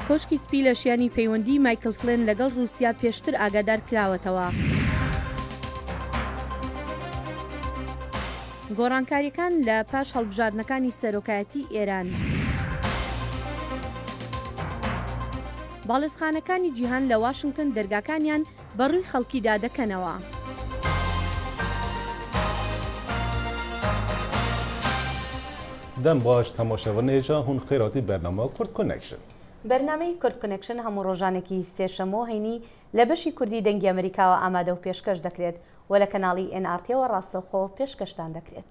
کۆشکی سپی لە شیانی پەیوەندی مایکل فلین لەگەڵ رووسیا پێشتر ئاگادار کراوەتەوە. گۆڕانکاریەکان لە پاش هەڵبژاردنەکانی سەرۆکایەتی ئێران. باڵێزخانەکانی جیهان لە واشنگتن دەرگاکانیان بەڕووی خەڵکیدا دەکەنەوە. دەم باش تەماشاوانێژە هون خێراتی بەرنامە کورد کۆنێکشن. بەرنامەی کورد کۆنێکشن هەموو ڕۆژانێکی سێشەمەوە هەینی لە بەشی کوردی دەنگی ئەمریکاوە ئامادە و پێشکەش دەکرێت و لە کەناڵی NRTەوە ڕاستەوخۆ پێشکەشتان دەکرێت.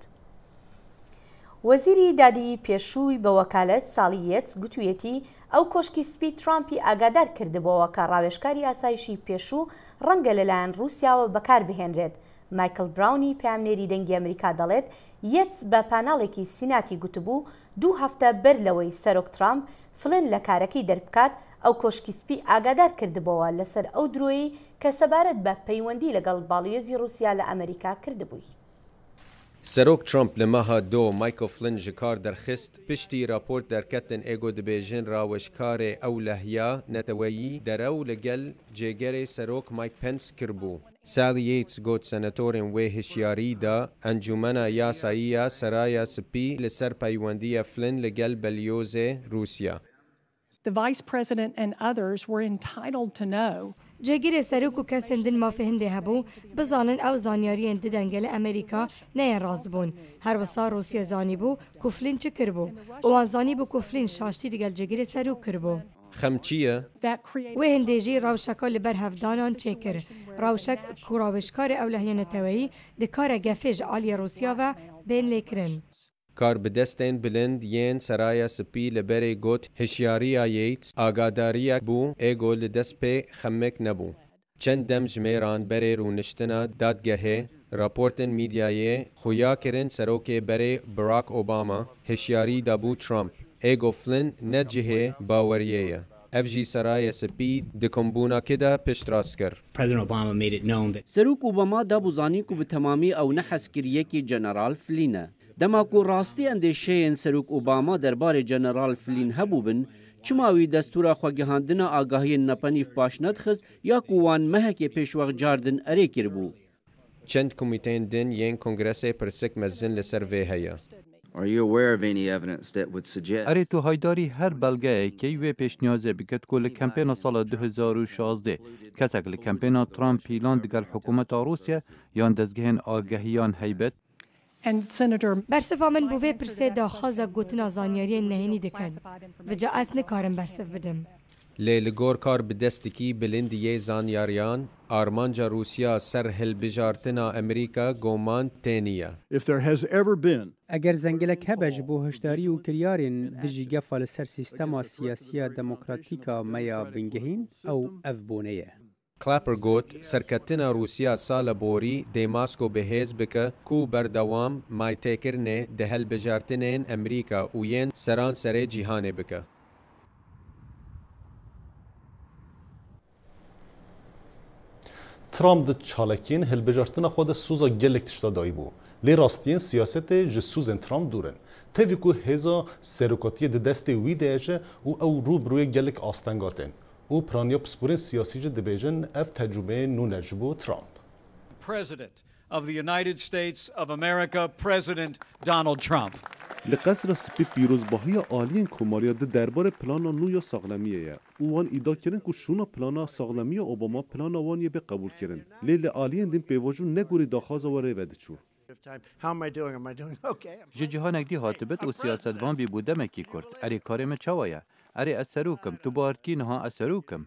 وەزیری دادی پێشووی بە وەکالەت ساڵی یەتس گوتوویەتی ئەو کۆشکی سپی ترامپی ئاگادار کردبەوە کە ڕاوێژکاری ئاسایشی پێشوو ڕەنگە لەلایەن رووسیاوە بەکار بهێنرێت. مایکل براونی پامنێری دەنگی ئەمریکا دەڵێت یەتس بە پاناڵێکی سیناتی گوتبوو 2 هەفتە بەر لەوەی سەرۆک ترامپ فلن لە کارەکەی دەربکات ئەو کۆشکی سپی ئاگادار کردبەوە لەسەر ئەو درۆیی کە سەبارەت بە پەیوەندی لەگەڵ باڵیۆزی رووسیا لە ئەمریکا کردبووی. سەرۆک ترامپ لە مەها دۆ مایکل فلن ji kar derxist piştî raport derketin êgo dibêjin rawêjkarê ew lehya neteweyî derew li gel cêgerê serok Mike Pence kirbû. Sally Yates got senatorên wê hişyarî da Encûmena Yasayî ya Seraya Spî li ser peywendiya Flynn li gel Belyozê Rûsya. The Vice President and others were entitled to know. جێگیرێ سەرۆک و کەسên din mafê hindê hebû bizanin ew zaniyariyên didenge li Amerîka neyên rast bûn. Her wisa Rûsya zanîbû ku Flynn çi kiribû û wan zanîbû ku Flynn şaştî digel cêgirê serok kiribû. Xem çi ye? Wê hindê jî rawşeka li ber hevdanan çêkir. Rawşek ku rawêjkarê ew lehya neteweyî dikare gefê ji aliyê Rûsya ve bên lêkirin. Kar bi destên bilind yên Seraya Spî li berê got hişyariya Yates agadariya bû êgo li dest pê xemek nebû. Çend dem ji mêran berê rûniştina dadgehê raportên mîdyayê xuya kirin serokê berê Barack Obama hişyarî dabû Trump. Êgo Flynn ne cihê baweriyê ye. Ev jî Seraya Spî di kombûnakê de piştrast kir. Serok Obama dabûzanî ku bi temamî ew ne hezkiriyekî General Flynn e. Dema ku rastî endêşeyên Serok Obama derbarê General Flynn hebû bin, çima wî destûra xwegihandina agahiyên nepenîv baş nedixist ya ku wan mehekê pêşwex car din erê kiribû. Çend komîteyên din yên Kongresê pirsik mezin li ser vê heye. Are you aware of any evidence that would suggest? Erê tu haydarî her belgeyekê wê pêşniyazê biket ku li kampêna sala 2016 kesek li kampêna Trump pîlan digel hikûmeta Rûsya yan dezgehên agehiyan heybet. And Senator Bersiva min bu vê pirsê daxwaza gotina zaniyariyên nehênî dikin. Vica ez nikarim bersiv bidim. Lê li gor kar bi destekî bilindiyê zanyariyan, armanca Rûsya ser hilbijartina Amerîka goman têniye. If there has ever been Eger zengelek hebe ji bo hişdarî û kiryarên dijî gefa li ser sîstema siyasiya demokratîka me ya bingehîn ew ev bûne ye. Clapper got serketina Rûsya sala borî Dêmasko bihêz bike ku berdewam maytêkirinê di hilbijartinên Amerîka û yên seran serê cîhanê bike. Trump di çalekîn hilbijartina xwe de sûza gelek tişta dayîbû. Lê rastiyên siyasetê ji sûzên Trump dûr in. Tevî ku hêza serokatiyê di destê wî de je û ew rûbirûyê gelek astenga tên. û piraniya pisporên siyasî jî dibêjin ev tecrübeyên nû ne ji bo Trump. President of the United States of America, President Donald Trump. Li qesra spî pîrozbahiya aliyên Komariya di derbarê plana nû ya saxlemiyê ye û wan îdia kirin ku şûna plana saxlemiya Obama plana wan yê bê qebûl kirin. Lê li aliyên din pêvajû negorî daxwaza we rê vediçû. Ji cîhanekî hatibet û siyasetvan bî bû demekî Kurd. Erê karê me çawa ye? Erê ez serûkim, tu barkî niha ez serûkim.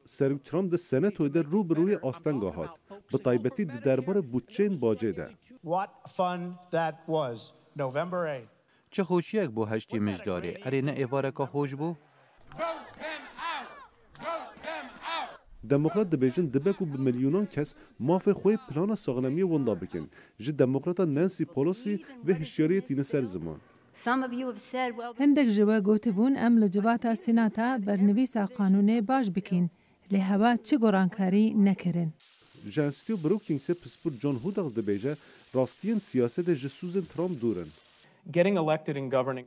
Serok Trump di Senatoyê de rûbirûyê astenga hat. Bi taybetî di derbarê bütçeyên bacê de. Çi xweşiyek bû heştê mijdarê? Erê ne êvareka hoş bû? Demokrat dibêjin dibe ku bi milyûnan kes mafê xwe plana saxlemiyê wenda bikin. Ji demokrata Nancy Pelosi ve hişyariyê tîne ser ziman. هندێک ji we gotibûn em li civata Sînata bernivîsa qanûnê baş bikin. Lê heva çi gorankarî nekirin. Ji Institute Brookingsê pispor John Hudal dibêje rastiyên siyasetê ji sûzên Trump dûr in.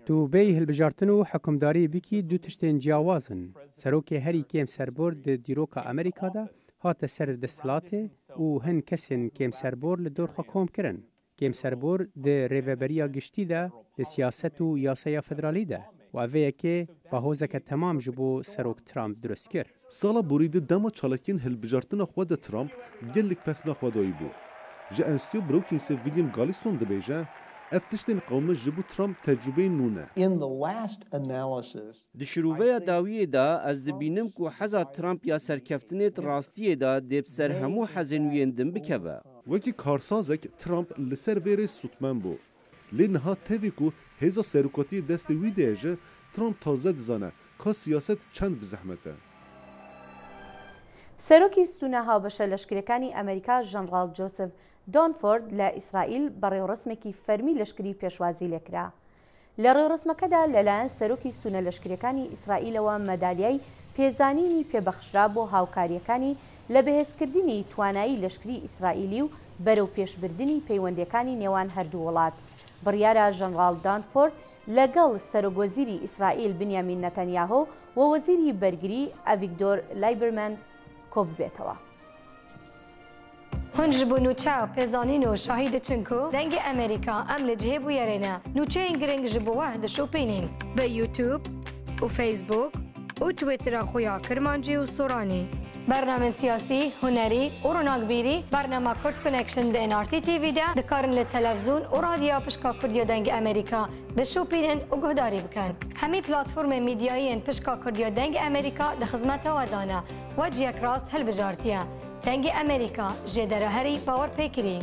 Tu bêyî hilbijartin û hikûmdarî bikî du tiştên ciyawaz in. سەرۆکێ هەری کێم سەربۆر دیرۆکە ئەمریکادا هاتە سەر دەسەڵاتێ و هەن کەسن کێم سەربۆر لە دۆرخە کۆمکردن. کێم سەربۆر د ڕێڤەبەریە گشتیدا لە سیاست و یاسەیە فدرالیدا و ئەvەیەکێ بەهۆزەکە تەمام ji بۆ سەرۆک ترامپ دروست کرد. ساڵا بوریدە دەما چالاکین هەلبژارتنە خوا دە ترامپ gelek pesna xwedayî bû. Ji Enstitû Brookings William Galliston dibêje ev tiştên qewme ji bo Trump tecrübeyên nû ne. Di şîroveya dawiyê da ez dibînim ku heza Trump ya serkeftinê rastiyê da dê bi ser hemû hezên wiyên din bikeve. Wekî karsazek Trump li ser vêrê sûtmen bû. Lê niha tevî ku hêza serokatiyê destê wî dihêje, Trump taze dizane ka siyaset çend bi zehmet e. سەرۆکی ستونە هاوبەشە لەشکریەکانی ئەمریکا ژەنڕال جۆسف دۆنفۆرد لە ئیسرائیل بە ڕێوەڕسمێکی فەرمی لەشکری پێشوازی لێکرا. لە ڕێوەڕسمەکەدا لەلایەن سەرۆکی ستونە لەشکریەکانی ئیسرائیلەوە مەدالیای پێزانینی پێبەخشرا بۆ هاوکاریەکانی لە بەهێزکردنی توانایی لەشکری ئیسرائیلی و بەرەو پێشبردننی پەیوەندیەکانی نێوان هەردوو وڵات. بڕیارە ژەنڕال دۆنفۆرد لەگەڵ سەرۆکوەزیری ئیسرائیل بنیامین نەتەنیاهۆ و وەزیری بەرگری ئەڤیگدۆر لایبرمەن کۆ ببێتەوە. هەن ji bo nûçe pêzanîn û şahî ditin ku dengê Amerîka em li cihê bûyerê ne nûçeyên giring ji bo we dişopînin bi YouTube û Facebook û Twitter'a xwe ya Kirmancî û Soranî. Bernamên siyasî, hunerî û ronakbîrî, bernama Kurd Connection di NRT TV de dikarin li televîzyûn û radyoya pişka Kurdiya dengê Amerîka bişopînin û guhdarî bikin. Hemî platformên mîdyayî pişka Kurdiya dengê Amerîka di xizmeta we dane we ciyek rast hilbijartiye. Dengê Amerîka jê dereherî bawer pêkirî.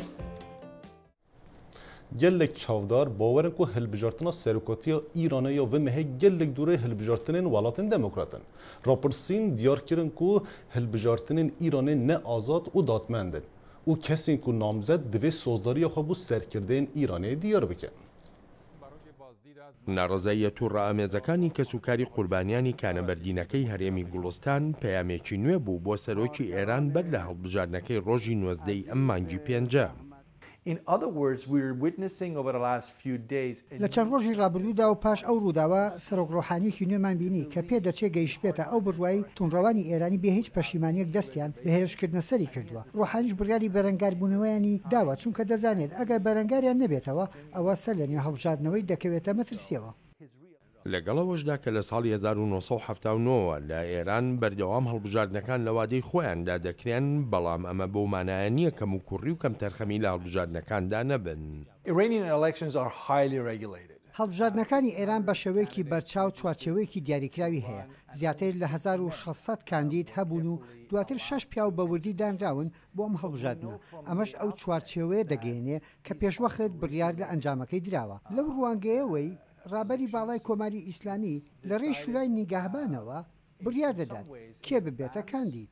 Gelek çavdar bawerin ku hilbijartina serokatiya Îranê ya ve mehe gelek dûrê hilbijartinên welatên demokratin. Rapirsîn diyar kirin ku hilbijartinên Îranê ne azad û datmend in û kesên ku namzed divê sozdariya xwe bû serkirdeyên Îranê diyar bike. ناڕزاییە و ڕائامێزەکانی کەسوکاری قوربانیانی کانەبەردینەکەی هەرێمی گوڵستان پەیامێکی نوێ بوو بۆ سەرۆکی ئێران بەر لە هەڵبژاردنەکەی ڕۆژی 19 ئەم مانگی پێنجە. لە چەند ڕۆژی ڕابردوودا و پاش ئەو ڕووداوە سەرۆک ڕۆحانیەکی نوێمان بینی کە پێ دەچێ گەیشتبێتە ئەو بڕوایی تونڕەوانی ئێرانی بێ هیچ پەشیمانیەک دەستیان بە هێرشکردنە سەری کردووە. ڕۆحانیش بڕیاری بەرەنگاربوونەوەیانی داوە چونکە دەزانێت ئەگەر بەرەنگاریان نەبێتەوە ئەوە سەر لە نوێ هەڵبژاردنەوەی دەکەوێتە مەترسیەوە. لەگەڵەوەشدا کە لە ساڵی 1970 لە ئێران بەردەوام هەڵبژاردنەکان لە وادەی خۆیاندا دەکرێن بەڵام ئەمە بەو مانایە نییە کەم و کوڕی و کەم تەرخەمی لە هەڵبژاردنەکاندا نەبن. هەڵبژاردنەکانی ئێران بە شێوەیەکی بەرچاو چوارچێوەیەکی دیاریکراوی هەیە. زیاتر لە 1600 کاندید هەبوون و دواتر 6 پیاو بەوردی دانراون بۆ ئەم هەڵبژاردنە. ئەمەش ئەو چوارچێوەیە دەگەێنێ کە پێشوەخت بڕیار لە ئەنجامەکەی دراوە. لەو ڕوانگەیەوەی ڕابەری باڵای کۆماری ئیسلامی لە ڕێی شورای نیگاهبانەوە بڕیار دەدات کێ ببێتە کاندید.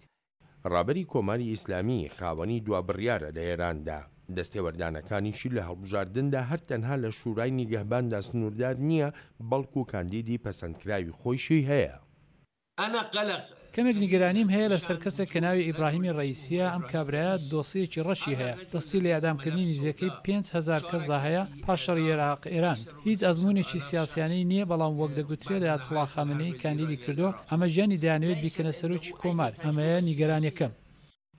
ڕابەری کۆماری ئیسلامی خاوەنی دوا بڕیارە لە ئێراندا. دەستێوەردانەکانیشی لە هەڵبژاردندا هەر تەنها لە شورای نیگەهباندا سنووردار نییە بەڵکو و کاندیدی پەسەندکراوی خۆیشی هەیە. کەمێک نیگەرانیم هەیە لەسەر کەسێک کە ناوی ئیبراهیمی ڕئیسیە ئەم کابرایە دۆسیەکی ڕەشی هەیە دەستی لە یادامکردنی نزیەکەی 5,000 کەسدا هەیە پاش شەڕی عێراق ئێران هیچ ئەزمونێکی سیاسیانەی نییە بەڵام وەک دەگوترێت ئایەتوڵا خامنەی کاندیدی کردو ئەمە ژیانی دەیانەوێت بیکەنە سەرۆکی کۆمار ئەمەیە نیگەرانیەکەم.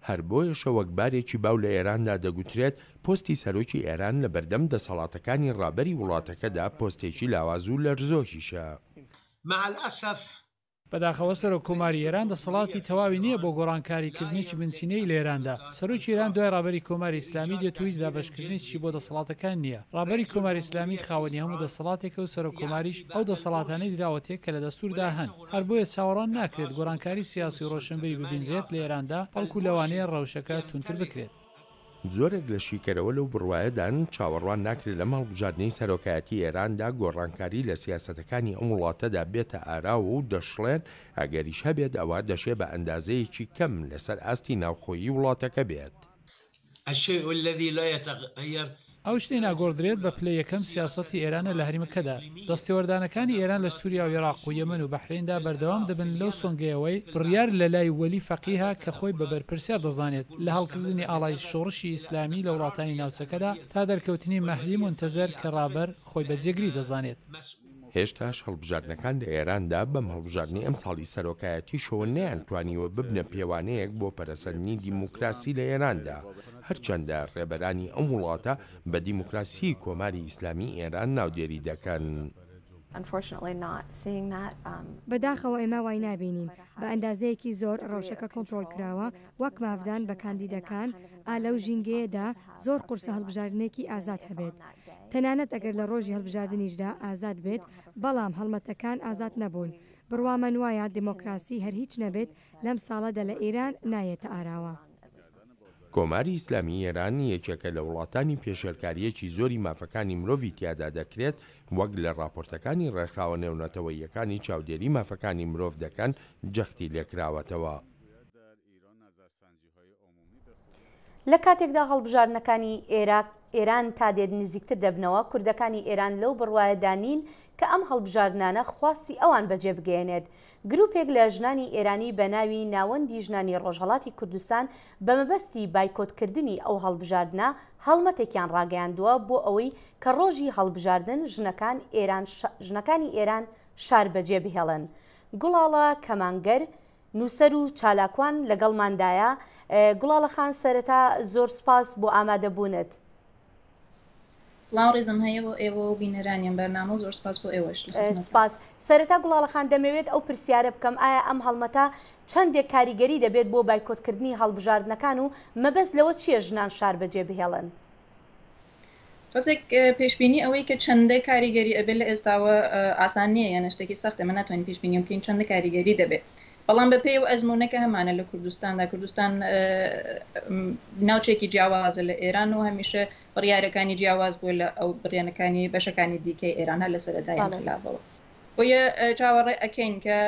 هەر بۆیەشە وەک بارێکی باو لە ئێراندا دەگوترێت پۆستی سەرۆکی ئێران لە بەردەم دەسەڵاتەکانی ڕابەری وڵاتەکەدا پۆستێکی لاوازوو لەرزۆکیشە. بەداخەوە سەرۆک کۆماری ئێران دەسەڵاتی تەواوی نییە بۆ گۆڕانکاریکردنێکی بنچینەی لە ئێراندا. سەرۆکی ئێران دوای ڕابەری کۆماری ئیسلامی دێتویست دابەشکردنێکی بۆ دەسەڵاتەکان نییە. ڕابەری کۆماری ئیسلامی خاوەنی هەموو دەسەڵاتێکە و سەرۆک کۆماریش ئەو دەسەڵاتانەی دراوەتێک کە لە دەستوردا هەن. هەر بۆیە چاوەڕان ناکرێت گۆڕانکاری سیاسی و ڕۆشنبیری ببینرێت لە ئێراندا بەڵکو لەوانەیە ڕەوشەکە تونتر بکرێت. زۆرێک لە شیکەرەوە لەو بڕوایەدان چاوەڕوان ناکرێت لە هەڵبژاردنەی سەرۆکایەتی ئێراندا گۆڕانکاری لە سیاسەتەکانی ئەم وڵاتەدا بێتە ئاراوە و دەشڵێن ئەگەریش هەبێت ئەوە دەشێ بە ئەندازەیەکی کەم لەسەر ئاستی ناوخۆیی وڵاتەکە بێت. ئەو شتێ ناگۆڕدرێت بە پلەی یەکەم سیاسەتی ئێرانە لە هەریمەکەدا. دەستێوەردانەکانی ئێران لە سووریا و عێراق و یەمەن و بەحریندا بەردەوام دەبن لەو سۆنگەیەوەی بڕیار لە لای وەلی فەقیها کە خۆی بە بەرپرسیار دەزانێت لە هەڵکردنی ئاڵای شۆڕشی ئیسلامی لە وڵاتانی ناوچەکەدا تا دەرکەوتنی مەهدی مونتەزەر کە ڕابەر خۆی بە جێگری دەزانێت. هێشتاش هەڵبژاردنەکان لە ئێراندا بەم هەڵبژاردننی ئەم ساڵی سەرۆکایەتیشەوە نەیانتوانیوە ببنە پێوانەیەک بۆ پەرەسەندنی دیموکراسی لە ئێراندا هەرچەندە ڕێبەرانی ئەم وڵاتە بە دیموکراسی کۆماری ئیسلامی ئێران ناودێری دەکەن. بەداخەوە ئێمە وای نابینین بە ئەندازەیەکی زۆر ڕەوشەکە کۆنتڕۆل کراوە وەک مافدان بە کاندیدەکان لەو ژینگەیەدا زۆر قورسە هەڵبژاردنێکی ئازاد هەبێت تەنانەت ئەگەر لە ڕۆژی هەڵبژاردننیشدا ئازاد بێت بەڵام هەڵمەتەکان ئازاد نەبوون بڕوامەن وایە دیمۆکراسی هەر هیچ نەبێت لەم ساڵەدا لە ئێران نایەتە ئاراوە. کۆماری ئیسلامی ئێران یەکێکە لە وڵاتانی پێشێلکاریەکی زۆری مافەکانی مرۆڤی تیادا دەکرێت وەک لە راپۆرتەکانی ڕێکخراوە نێونەتەوەیەکانی چاودێری مافەکانی مرۆڤ دەکەن جەختی لێکراوەتەوە. لە کاتێکدا هەڵبژاردنەکانی ئێران تا دێت نزیکتر دەبنەوە کوردەکانی ئێران لەو بڕوایەدانین کە ئەم هەڵبژاردنانە خواستی ئەوان بەجێ بگەێنێت. گروپێک لە ژنانی ئێرانی بە ناوی ناوەندی ژنانی ڕۆژهەڵاتی کوردستان بە مەبەستی بایکۆتکردنی ئەو هەڵبژاردنە هەڵمەتێکیان ڕاگەیاندووە بۆ ئەوەی کە ڕۆژی هەڵبژاردن ژنەکانی ئێران شار بەجێ بهێڵن. گوڵاڵە کەمانگەر نووسەر و چالاکوان لەگەڵماندایە. گوڵاڵە خان سەرەتا زۆر سپاس بۆ ئامادەبوونت. سڵاو ڕێزم هەیە بۆ ئێوە و بینەرانیان بەرنامە و زۆر سپاس بۆ ئێوەش. سپاس. سەرەتا گوڵاڵە خان دەمەوێت ئەو پرسیارە بکەم ئایا ئەم هەڵمەتە چەندێک کاریگەری دەبێت بۆ بایکۆتکردنی هەڵبژاردنەکان و مەبەست لەوە چییە ژنان شار بەجێ بهێڵن؟ ڕۆژێک پێشبینی ئەوەی کە چەندە کاریگەری ئەبێت لە ئێستاوە ئاسان نییە یان شتێکی سەختە من ناتوانین پێشبینی بکەین چەندە کاریگەری دەبێت. بەڵام بە پێی و ئەزمونونەکە هەمانە لە کوردستاندا کوردستان ناوچێکی جیاوازە لە ئێران و هەمیشە بڕیارەکانی جیاواز بووە لە ئەو بڕیانەکانی بەشەکانی دیکەی ئێرانە لە سەرەتایان خلافەوە بۆیە چاوەڕێ ئەکەین کە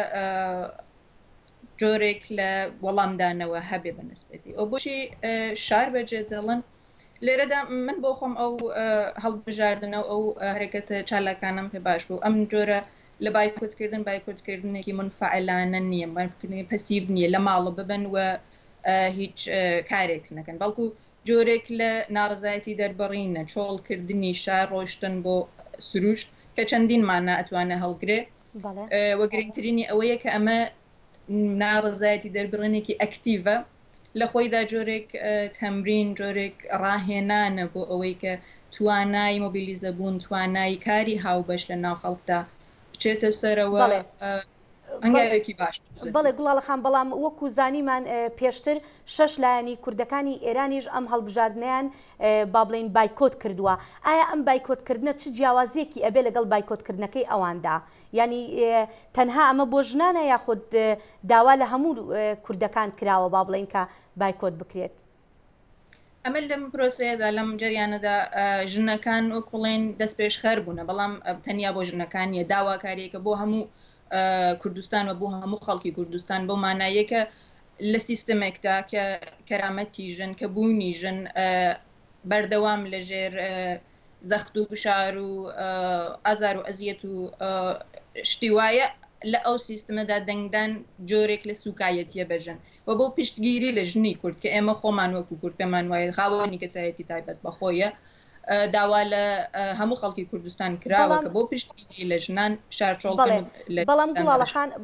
جۆرێک لە وەڵامدانەوە هەبێ بەنسبەتی ئەو بۆشی شار بەجێ دەڵن لێرەدا من بۆ خۆم ئەو هەڵبژاردنە و ئەو هەرەکەتە چالاکانم پێ باش بوو ئەم جۆرە لە بایکۆتکردنێکی منفعلانە نییە بایکردنی پەسیو نییە لە ماڵە ببن و هیچ کارێک نەکەن بەڵکو جۆرێک لە ناڕزایەتی دەربڕینە چۆڵکردنی شار ڕۆشتن بۆ سروش کە چەندین مانە ئەتوانە هەڵگرێ وە گرنگترینی ئەوەیە کە ئەمە ناڕزایەتی دەربڕینێکی ئەکتیڤە لە خۆیدا جۆرێک تەمرین جۆرێک ڕاهێنانە بۆ ئەوەی کە توانای مۆبیلیزە بوون توانای کاری هاوبەش لە ناو خەڵکدا بچێتە سەرەوە هەنگاوێکی باش. بەڵێ گوڵاڵە خان بەڵام وەکو زانیمان پێشتر 6 لایەنی کوردەکانی ئێرانیش ئەم هەڵبژاردنیان با بڵین بایکۆت کردووە. ئایا ئەم بایکۆتکردنە چ جیاوازیەکی ئەبێ لەگەڵ بایکۆتکردنەکەی ئەواندا؟ ینی تەنها ئەمە بۆ ژنانە یاخود داوا لە هەموو کوردەکان کراوە با بڵین کە بایکۆت بکرێت؟ ئەمە لەم پرۆسەیەدا لەم جریانەدا ژنەکان وەکوڵێن دەست پێش خەر بوونە بەڵام تەنیا بۆ ژنەکانیە داواکاریەکە بۆ هەموو کوردستان و بۆ هەموو خەڵکی کوردستان بۆ مانایەکە لە سیستمێکدا کە کەرامەتی ژن کە بوونی ژن بەردەوام لەژێر زەخت و گشار و ئازار و ئەزیەت و شتی وایە لە ئەو سیستمەدا دەنگدان جۆرێک لە سوکایەتیە بەژن و بۆ پشتگیری لە ژنی کورد کە ئێمە خۆمان وەکو کورد پێمان وایە خاوەنی کەسایەتی تایبەت بەخۆیە داوا لە هەموو خەڵکی کوردستان کراوە کە بۆ پشتگیری لە ژنان شارچۆڵ.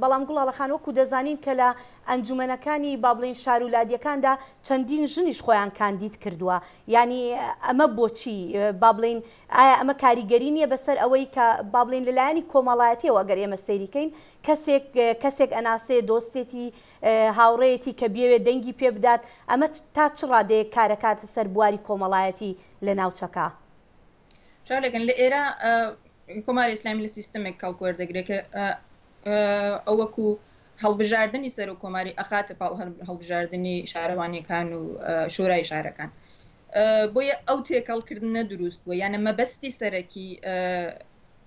بەڵام گوڵاڵە خان وەکو دەزانین کە لە ئەنجومەنەکانی با بڵین شارولادیەکاندا چەندین ژنیش خۆیان کاندید کردووە ینی ئەمە بۆچی با بڵین ئایا ئەمە کاریگەری نییە بەسەر ئەوەی کە با بڵین لەلایەنی کۆمەڵایەتیەوە ئەگەر ئێمە سەیریکەین کەسێک ئەناسێ دۆستێتی هاوڕێیەتی کە بێوێ دەنگی پێ بدات ئەمە تا چ ڕادەیە کارەکات سەر بواری کۆمەڵایەتی لە ناوچەکە؟ شارێکن لە ئێرە کۆماری ئیسلامی لە سیستمێک کەڵکوەردەگرێت کە ئەوەکو هەڵبژاردننی سەر و کۆماری ئەخاتە پاڵ هەڵبژاردننی شارەوانیەکان و شۆرای شارەکان بۆیە ئەو تێکەڵکردنە دروست بووە یانە مەبەستی سەرەکی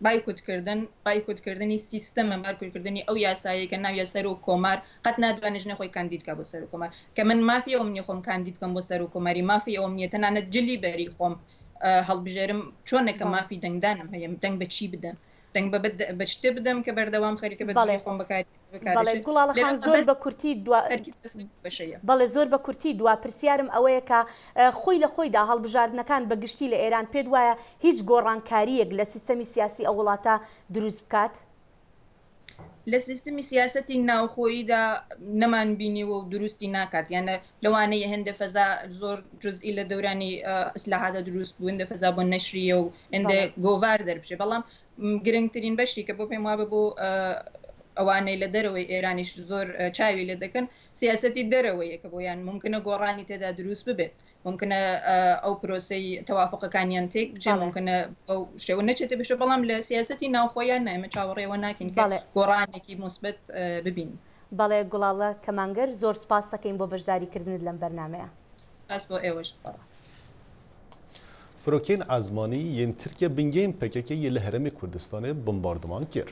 بایکۆتکردنی سیستەمە بارکردنی ئەو یاسایی کە ناویە سەر و کۆمار قەت نادوانێت نەخۆی کاندیدکە بۆ سەر و کۆمار کە من مافی ئەوم نیە خۆم کاندید بکەم بۆ سەر و کۆماری مافی ئەوم نیە تەنانەت جلی بەری خۆم هەڵبژێرم چۆنێکە مافی دەنگدانم هەیە دەنگ بە چی بدەم دەنگ بە شتێ بدەم کە بەردەوام خەریکە بە خۆم بەکاری بەڵێ گوڵاڵەخان زۆر بە کورتی بەڵێ زۆر بە کورتی دوا پرسیارم ئەوەیە کە خۆی لە خۆیدا هەڵبژاردنەکان بەگشتی لە ئێران پێت وایە هیچ گۆڕانکاریەک لە سیستەمی سیاسی ئەو وڵاتە دروست بکات؟ لە سیستمی سیاسەتی ناوخۆییدا نەمان بینیوە و دروستی ناکات یانە لەوانەیە هێندە فەزا زۆر جزئی لە دەورانی ئیسلاحاتە دروست بوو هێندە فەزا بۆ نەشریە و هێندە گۆڤار دەربچێ بەڵام گرنگترین بەشی کە بۆ پێم وابە بۆ ئەوانەی لە دەرەوەی ئێرانیش زۆر چاوی لێ دەکەن سیاسەتی دەرەوەیە کە بۆیان ممکنە گۆڕانی تێدا دروست ببێت ممکنە ئەو پرۆسی تەوافقەکانیان تێک بچێ ممکنە ئەو شێوە نەچێتە بێشە بەڵام لە سیاسەتی ناوخۆیان نایمە چاوەڕێوە ناکەین گۆڕانێکی مثبت ببین. بەڵێ گوڵاڵە کەمانگەر زۆر سپاس دەکەین بۆ بەشداریکردنت لەم بەرنامەیە. سپاس بۆ ئێوەش سپاس. فروکین عزمانی یین ترکیه بنگین پککی لە هەرێمی کوردستانê بمباردمان کir.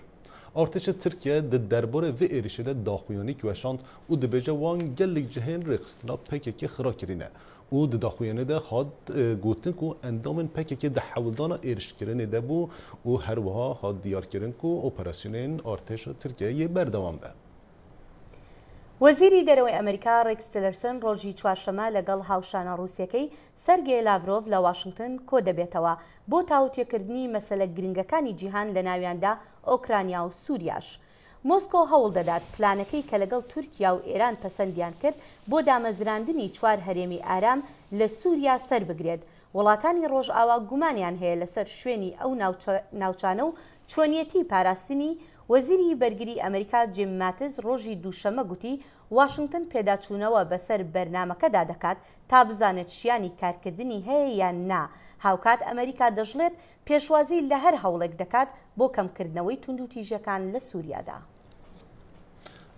Artêşa Tirkiye di derbarê vê êrişê de daxuyanî weşand û dibêje wan gelek cihên rêxistina PKK xira kirîne û di daxuyanê de hat gotin ku endamên PKK di hewildana êrişkirinê de bû û her wiha hat diyarkirin ku operasyonên artêşa Tirkiyeyê berdewam be. وەزیری دەرەوەی ئەمریکا ڕێکس تیلەرسن ڕۆژی چوارشەمە لەگەڵ هاوشانە ڕووسیەکەی سەرگێی لاڤرۆڤ لە واشنگتن کۆ دەبێتەوە بۆ تاوتێکردنی مەسەلە گرنگەکانی جیهان لە ناویاندا ئۆکرانیا و سووریاش. مۆسکۆ هەوڵ دەدات پلانەکەی کە لەگەڵ تورکیا و ئێران پەسەندیان کرد بۆ دامەزراندنی 4 هەرێمی ئارام لە سووریا سەر بگرێت. وڵاتانی ڕۆژئاوا گومانیان هەیە لەسەر شوێنی ئەو ناوچانە و چۆنیەتی پاراستنی. وەزیری بەرگری ئەمریکا جیم ماتز ڕۆژی دووشەمە گوتی واشنگتن پێداچوونەوە بەسەر بەرنامەکەدا دەکات تا بزانێت شیانی کارکردنی هەیە یان نا. هاوکات ئەمریکا دەژڵێت پێشوازی لە هەر هەوڵێک دەکات بۆ کەمکردنەوەی توندوتیژەکان لە سووریادا.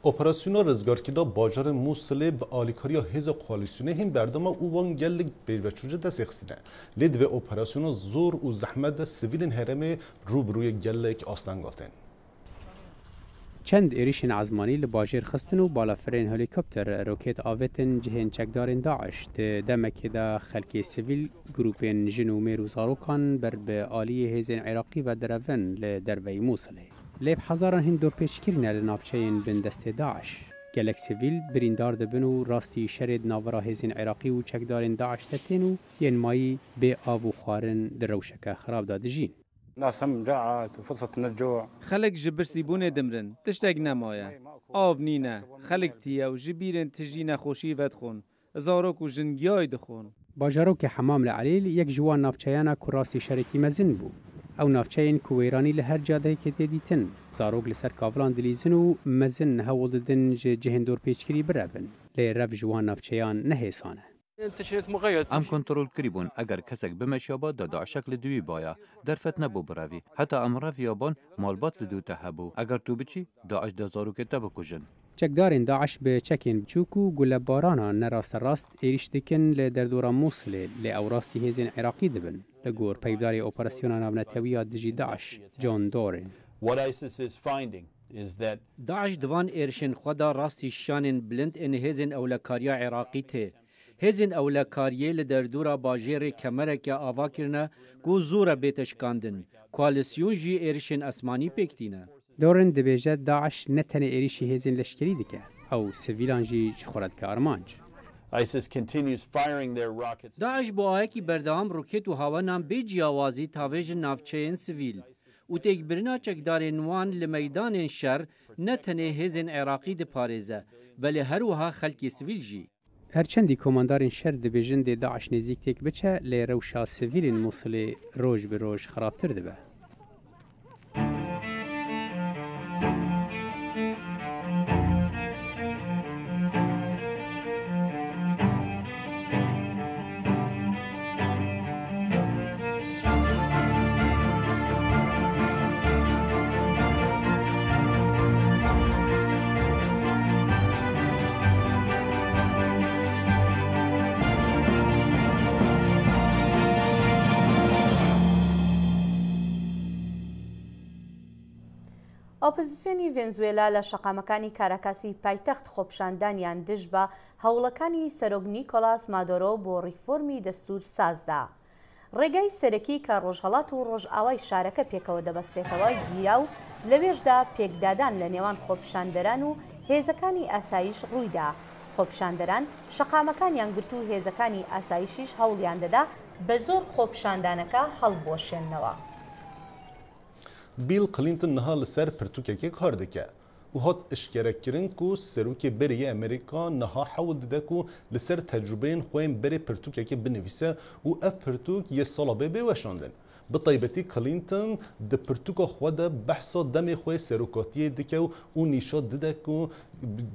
Operasyona rizgarkirina bajarê Mosulê bi alîkariya hêza koalîsyonê hîn berdema û wan gelek pêşveçûce destê xistine. Lê divê operasyona zor û zehmet de sivîlên herêmê rûbirûyê gelek astangatin. چند ێریشên عزمانی li bajêr xistin û balafirên helîkopter rokêt avêtin cihên çekdarên Daeş di demekê de xelkê sivîl grûpên jin û mêr û zarokan ber bi aliyê hêzên Iraqî ve direvin li derveyî Mosulê. Lê hezaran hîn dorpêçkirîne li navçeyên bin destê Daeş. Gelek sivîl birîndar dibin û rastî şerê di navbera hêzên Iraqî û çekdarên Daeş de tên û yên mayî bê av û xwarin di rewşeke xirab da dijîn. خەلک ji birsîbûnê dimrin tiştek nemaye av nîne xelek tiye û ji bîrên tijî nexweşî vedixwin zarok û jingiyayê dixwin. Bajarokê Hemam li Elîl yek ji wan navçeyana ku rastî şerekî mezin bû. Ew navçeyên ku wêranî li her cadeyekê tê dîtin. Zarok li ser kavilan dilîzin û mezin hewl didin ji cihên dorpêçkirî birevin. Lê rev ji wan navçeyan nehêsane. Em kontrol kirîbûn eger kesek bimeşaba da Daişek li duî baya derfet nebû birevî. Heta em reviyaban malbat li dû te hebû. Eger tu biçî Daeş de zarokê te bikujin. Çekdarên Daeş bi çekên biçûk û gulebarana nerasterast êriş dikin li derdora Mosulê lê ew rastî hêzên Iraqî dibin. Li gor peyvdarê operasyona navnetewiya dijî Daeş John Doran. Daeş divan êrişên xwe da rastî şanên bilind ên hêzên ewlekariya Iraqî tê. Hêzên ewlekariyê li derdora bajêrê kemerekê ava kirine ku zûre bêteşkandin. Koalîsyon jî êrişên esmanî pêktîne. Doran dibêje Daeş ne tenê êrişî hêzên leşkerî dike. Ew sivîlan jî ji xwe re dike armanc. Daeş bi ayekî berdewam roket û hawenan bê ciyawazî tavêjin navçeyên sivîl û têkbirina çekdarên wan li meydanên şer ne tenê hêzên Iraqî diparêze belê her wiha xelkê sivîl jî. Herçendî komandarên şer dibêjin dê Daeş nêzik têk biçe lê rewşa sivîlên Mosulê roj bi roj xirabtir dibe. ئۆپۆزیسیۆنی ڤێنزوێلا لە شەقامەکانی کاراکاسی پایتەخت خۆپشاندانیان دژ بە هەوڵەکانی سەرۆک نیکۆلاس مادۆرۆ بۆ ڕیفۆرمی دەستور سازدا. ڕێگای سەرەکی کە ڕۆژهەڵات و ڕۆژئاوای شارەکە پێکەوە دەبەستێتەوە گیرا و لەوێشدا پێکدادان لە نێوان خۆپیشاندەران و هێزەکانی ئاسایش ڕوویدا. خۆپیشاندەران شەقامەکانیان گرت و هێزەکانی ئاسایشیش هەوڵیان دەدا بە زۆر خۆپیشاندانەکە هەڵبۆشێننەوە. بیل کلینتن نها لەسەر پرتوکێکی کار دەکە و هات اشکێرەکردن و سەرۆکی بەریە ئەمریکا نها حەول دەدەک و لەسەر تەجروبەیەن خۆیان بەرێ پرتوکێکی بنویسە و ئەف پرتوک یە ساڵە بێ بێوەشاندن. بطیبەتی کلینتن د پرتوکا خۆ دە بەحسا دەمێ خۆی سەرۆکاتیە دکە و نیشا دەدەک و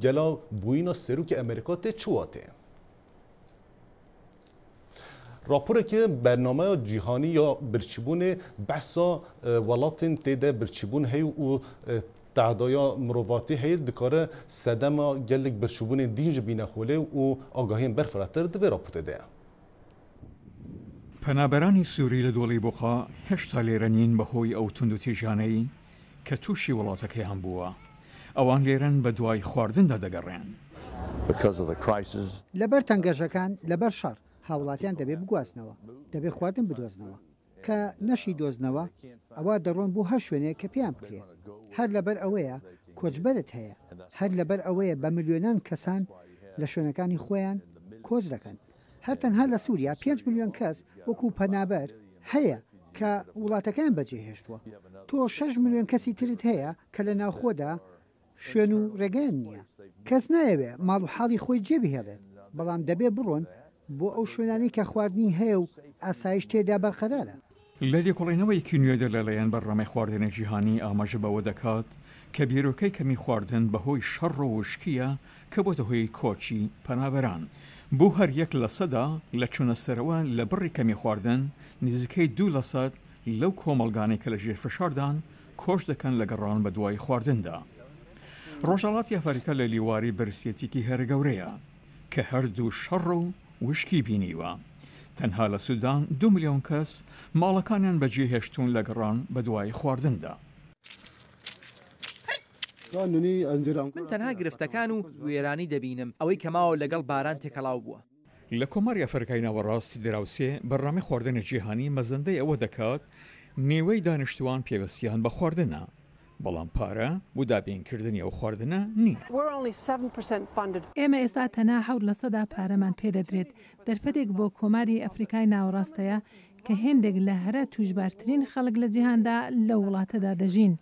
گەلا بووینە سەرۆکی ئەمریکا تێ چواتێ. راپورێکی برنامه جیهانی یا برچیبون بحثا ولاتین تێدە برچیبون هەیە و تعدایا مرۆڤاتی هەیە دکارە سەدەما gelek برچیبونê din ji bînexwelê û agahiyên berfiratir divê raportê de ye. پەنابەرانی سووری لە دۆڵی بۆقا هێشتا لێرە نین بەهۆی ئەو توندوتیژانەی کە تووشی وڵاتەکەیان بووە. ئەوان لێرن بە دوای خواردندا دەگەڕێن. لەبەر تەنگەژەکان لەبەر شەڕ هاوڵاتیان دەبێت بگوازنەوە دەبێت خواردن بدۆزنەوە کە نەشی دۆزنەوە ئەوە دەڕۆن بۆ هەر شوێنەیە کە پێیان بکرێ هەر لەبەر ئەوەیە کۆچبەرت هەیە هەر لەبەر ئەوەیە بە ملیۆنان کەسان لە شوێنەکانی خۆیان کۆچ دەکەن هەر تەنها لە سووریا 5 ملیۆن کەس وەکو پەنابەر هەیە کە وڵاتەکان بەجێهێشتووە تۆ 6 ملیۆن کەسی ترت هەیە کە لە ناوخۆدا شوێن و ڕێگەیان نییە کەس نایەوێ ماڵ و حاڵی خۆی جێبهێڵێت بەڵام دەبێ بڕۆن بۆ ئەو شوێنانی کە خواردنی هەیە و ئاسایش تێدا بەرقەرارە. لە لێکۆڵینەوەیکی نوێ لەلایەن بەڕەمەی خواردنە جیهانی ئاماژە بەوە دەکات کە بیرۆکەی کەمی خواردن بەهۆی شەڕ و وشکیە کە بۆتە هۆی کۆچی پەنابەران. بۆ هەر 1% لە چوونەسەرەوە لە بڕی کەمی خواردن نزیکەی 2% لەو کۆمەڵگانەی کە لە ژێر فشاردان کۆش دەکەن لە گەڕان بە دوای خواردندا. ڕۆژهەڵاتی ئەفریقا لە لیواری برسێتێکی هەر گەورەیە کە هەردوو شەڕ و وشکی بینیوە. تەنها لە سوودان 2 ملیۆن کەس ماڵەکانیان بەجێهێشتون لە گەڕان بە دوای خواردندا. من تەنها گرفتەکان و وێرانی دەبینم ئەوەی کەماوە لەگەڵ باران تێکەڵاو بووە. لە کۆماری ئەفریقای ناوەڕاستی دراوسێ بەڕامەی خواردنە جیهانی مەزەندەی ئەوە دەکات نێوەی دانیشتوان پێوەستیان بە خواردنە. بەڵام پارە بۆ دابینکردنی ئەو خواردنە نییە. ئێمە ئێستا تەنها 7% پارەمان پێدەدرێت دەرفەتێک بۆ کۆماری ئەفریقای ناوەڕاستەیە کە هێندێک لە هەرە توشبارترین خەڵک لە جیهاندا لە وڵاتەدا دەژین.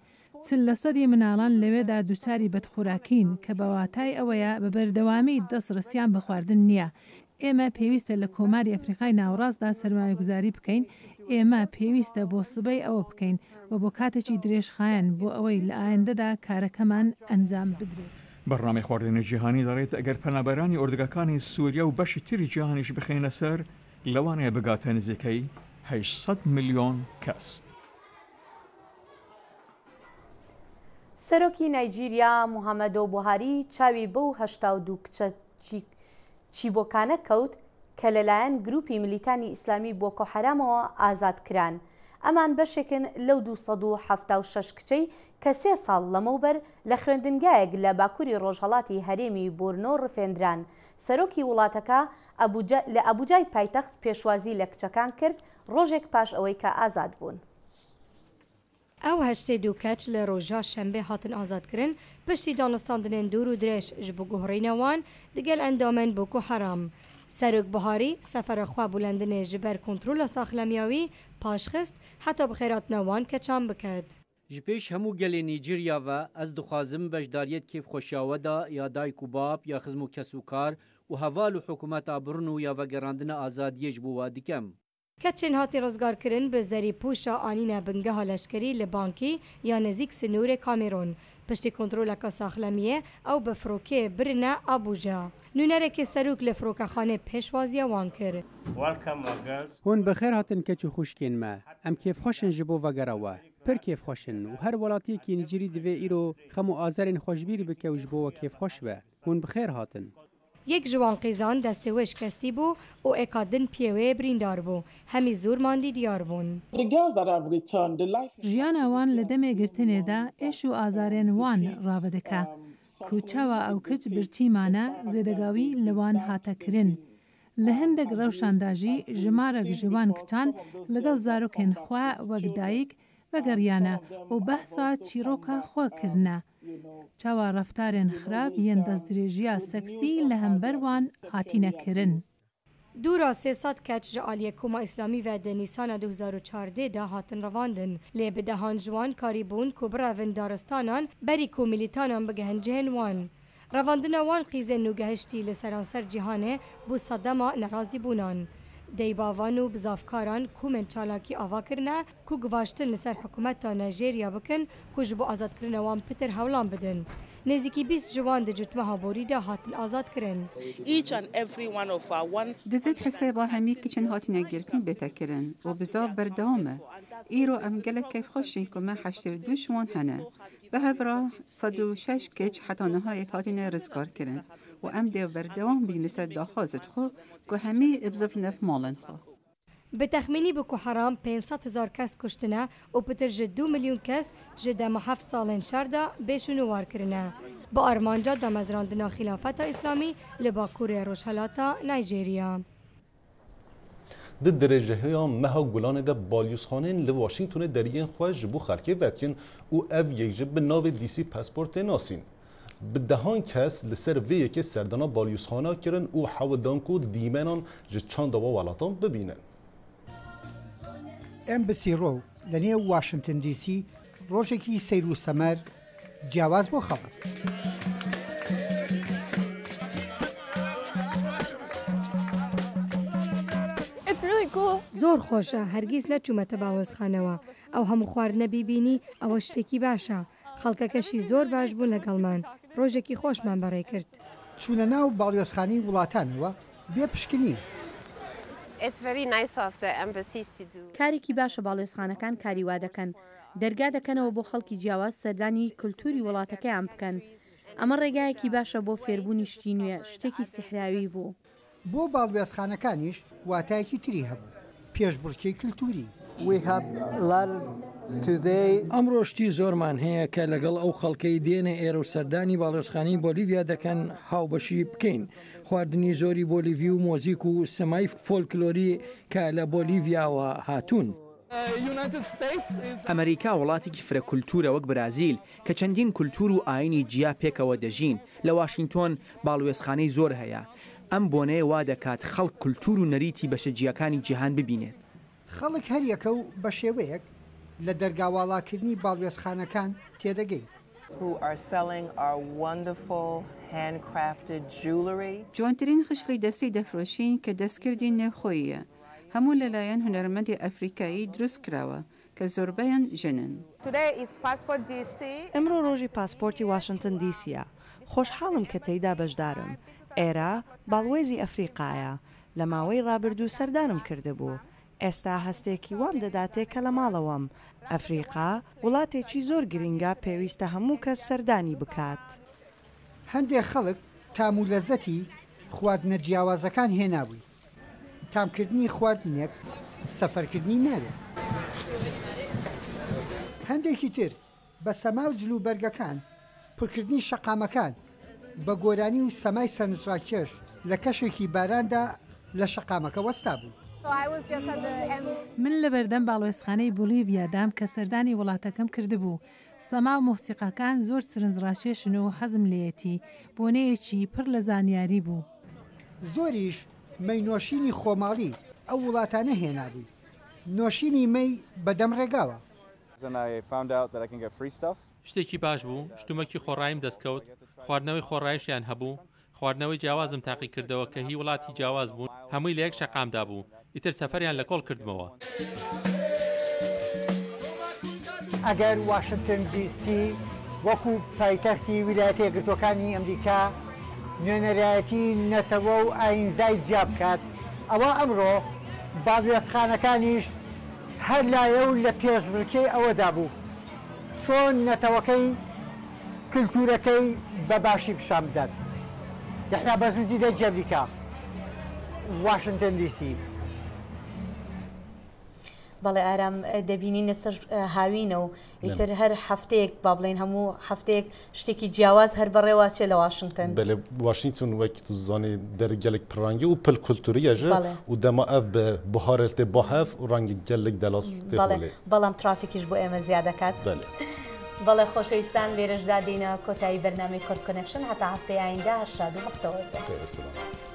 40% مناڵان لەوێدا دووچاری بەدخوراکین کە بەواتای ئەوەیە بە بەردەوامی دەستڕستیان بە خواردن نییە. ئێمە پێویستە لە کۆماری ئەفریقای ناوەڕاستدا سەرمایه‌گوزاری بکەین ئێمە پێویستە بۆ سبەی ئەوە بکەین و بۆ کاتێکی درێژخایەن بۆ ئەوەی لە ئایندەدا کارەکەمان ئەنجام بدرێت. بەڕامەی خواردنە جیهانی دەڵێت ئەگەر پەنابەرانی ئۆردگەکانی سووریا و بەشی تری جیهانیش بخێنە سەر لەوانەیە بگاتە نزیکەی 800 ملیۆن کەس. سەرۆکی نایجیریا موحەممەدۆ بوهاری چاوی بەو 82 کچە چیبۆکانە کەوت کە لەلایەن گروپی ملیتانی ئیسلامی بۆکۆ حەرامەوە ئازاد کران. ئەمان بەشێکن لەو 276 کچەی کە 3 ساڵ لەمەوبەر لە خوێندنگایەک لە باکووری ڕۆژهەڵاتی هەرێمی بۆرنۆ ڕفێندران. سەرۆکی وڵاتەکە لە ئەبوجای پایتەخت پێشوازی لە کچەکان کرد ڕۆژێک پاش ئەوەی کە ئازاد بوون. ئەو هەشتێ دوو کەچ لە ڕۆژا شەمبێ هاتن ئازادکردن پشتی دانستاندنên دوور و درێژ ji bo guherîna digel endamên Boko Haram. Serok Buharî seferexwe bulendinê ji ber kontrola saxlemiyawî paşxist heta bixêratina wan keçan biket. Ji pêş hemû gelê Nîjerya ve ez dixwazim beşdariyet kêfxweşiya da ya dayk û bab ya xizm û kesûkar û heval û hikûmeta birûn û ya vegerandina azadiyê ji bo we dikem. Keçên hatî rizgarkirin bi zerîpûşa anîna bingeha leşkerî li bankî ya nêzik sinûrê Kamerûn. Piştî kontroleka saxlemiyê ew bi firokeyê birine Abuja. Nûnerekê serok li firokexanê pêşwaziya wan kir. Hûn bi xêr hatin keç û xuşkên me. Em kêfxweşin ji bo vegera we. Pir kêfxweşin û her welatiyekî Nîjerî divê îro xem û azarên xweşbîr bike û ji bo we kêfxweş be. Hûn bi xêr hatin. Yek ji wan qîzan destê wê şikestî bû û ekadin piyê wê birîndar bû. Hemî zûr mandî diyar bûn. Jiyana wan li demê girtinê de êş û azarên wan ravedike. Ku çawa ew kiç birçî mane zêdegawî li wan hate kirin. لە هەندێک ڕەوشانداژی ژمارەك جوان کچان لەگەڵ زارۆکێن خوا وەک دایک بەگەڕیانە و بەحسا چیرۆکە خۆکردە. چاوا ڕەفتارێن خراپ یەن دەستدرێژیە سەکسی لە هەمبەروان هاتینەکردن. دوورا 300 کەچ ji aliyê Koma İslamî ve di Nîsana 2014 de hatin revandin. Lê bi dehan ji wan karî bûn ku birevin daristanan berî ku milîtanan bigehin cihên wan. Revandina wan qîzên nû gehiştî li seranser cîhanê bû sedema nerazîbûnan. Deybavan û bizavkaran kumên çalakî ava kirine ku givaştin li ser hikûmeta Nijêriya bikin ku ji bo azadkirina wan pitir hewlan bidin. Nêzîkî 20 ji wan di cutmeha borî de hatin azadkirin. Divêt hesêba hemî kiçên hatine girtin bêtekirin û bizav berdewam e. Îro em gelek keyfxweşîn ku me 82 ji wan hene. Bi hev re 106 keç heta nihayet hatine rizgar kirin û em dê berdewam bîn li ser daxwazê xwe ku hemî biziv nev malên xwe. Bi texmînî bi ku heram 500,000 kes kuştine û pitir ji 2 milyon kes ji dema 7 salên şer de bêşûnûwar kirine. Bi armanca damezrandina xilafeta İslamî li Bakurê Rojhelata Nijêriya. Di derêjeheya meha Gulanê de balyûzxanên li Washingtonê deriyên xwe ji bo xelkê vetkin û ev yek ji bi navê DC pasportê nasîn. Bi dehan kes li ser vê yekê serdana balyûzxana kirin û hewildan ku dîmenan ji çanda wa welatan bibînin. Embassy Row لە نێو واشنگتن DC ڕۆژێکی سەیر و سەمەر جیاواز بۆ خەڵک. زۆر خۆشە هەرگیز نەچوومەتە باڵۆزخانەوە ئەو هەموو خواردنە بیبینی ئەوە شتێکی باشە خەڵکەکەشی زۆر باش بوون لەگەڵمان ڕۆژێکی خۆشمان بەڕێ کرد. چوونە ناو باڵیۆزخانەی وڵاتانەوە بێ پشکنی. کارێکی باشە باڵێزخانەکان کاریوا دەکەن دەرگا دەکەنەوە بۆ خەڵکی جیاواز سەردانی کولتوری وڵاتەکەیان بکەن ئەمە ڕێگایەکی باشە بۆ فێربوونی شتی نوێ شتێکی سحراوی بوو. بۆ باڵێزخانەکانیش واتایەکی تری هەبوو پێشبڕکێی کولتوری. ئەمڕۆ شتی زۆرمان هەیە کە لەگەڵ ئەو خەڵکەی دێنە ئێرە و سەردانی باڵۆزخانی بۆلیڤیا دەکەن هاوبەشی بکەین خواردنی زۆری بۆلیڤی و مۆزیک و سەمای فۆلکلۆری کە لە بۆلیڤیاوە هاتوون. ئەمریکا وڵاتێکی فرەکولتورە وەک برازیل کە چەندین کولتور و ئاینی جیا پێکەوە دەژین لە واشنگتۆن باڵوێزخانەی زۆر هەیە ئەم بۆنەیە وا دەکات خەڵک کولتور و نەریتی بەشەجیەکانی جیهان ببینێت. خەڵک هەریەکە و بە شێوەیەک لە دەرگاواڵاکردنی باڵوێزخانەکان تێدەگەین. جوانترین خشتی دەستی دەفرۆشین کە دەستکردی نێوخۆییە هەموو لەلایەن هونەرمەندی ئەفریقایی دروست کراوە کە زۆربەیان ژنن. ئەمڕۆ ڕۆژی پاسپۆرتی واشنگتن دیسیە خۆشحاڵم کە تێیدا بەشدارم. ئێرە باڵوێزی ئەفریقایە لە ماوەی ڕابردوو سەردانم کردهبوو. ئێستا هەستێکی وام دەداتێت کە لە ماڵەوەم ئەفریقا وڵاتێکی زۆر گرنگە پێویستە هەموو کەس سەردانی بکات. هەندێک خەڵک تام و لەزەتی خواردنە جیاوازەکان هێنابووی. تامکردنی خواردنێک سەفەرکردنی نابێت. هەندێکی تر بە سەما و جلوبەرگەکان پڕکردنی شەقامەکان بە گۆرانی و سەمای سەرنجڕاکێش لە کەشێکی باراندا لە شەقامەکە وەستا بوو. من لە بەردەم باڵۆێزخانەی بۆلیڤیادام کە سەردانی وڵاتەکەم کردبوو. سەما و مۆسیقاکان زۆر سرنجڕاکێشن و حەزم لێتی بۆنەیەکی پڕ لە زانیاری بوو. زۆریش مەی نۆشینی خۆماڵی ئەو وڵاتانە هێنابووی. نۆشینی مەی بەدەم ڕێگاوە. شتێکی باش بوو شتومەکی خۆڕایم دەستکەوت خواردنەوەی خۆڕایشیان هەبوو خواردنەوەی جیاوازم تاقی کردەوە کە هی وڵاتی جیاواز بوون هەمووی لە یەک شەقامدا بوو ئیتر سەفەریان لە کۆڵ کردمەوە. ئەگەر واشنگتن دیسی وەکو پایتەختی ویلایەتە یەکگرتووەکانی ئەمریکا نوێنەرایەتی نەتەوە و ئاینزای جیا بکات ئەوە ئەمڕۆ باڵوێزخانەکانیش هەر لایە و لە پێشبڕکێی ئەوەدا بوو چۆن نەتەوەکەی کللتورەکەی بە باشی پیشان بدات. یحیا بەزوجی لە ئەمریکا واشنگتن دیسی. بەڵێ ئارام دەبینی نەسەر هاوینە و ئیتر هەر هەفتەیەک با بڵێن هەموو هەفتەیەک شتێکی جیاواز هەر بەڕێوا چێ لە واشنگتن بەێ واشنگتن وەکی تو زانێ دەرگەلێک پڕانگی و پل کولتوریەژە و دەما ئەف بە بهارێتێ با هەف و ڕەنگی گەلێک دەلاس بەڵام ترافیکیش بۆ ئێمە زیاد دەکات بەڵێ خۆشەویستان لێرەشدا دێنە کۆتایی بەرنامەی کورد کۆنێکشن هەتا هەفتەی ئایندا شاد و هەفتەوە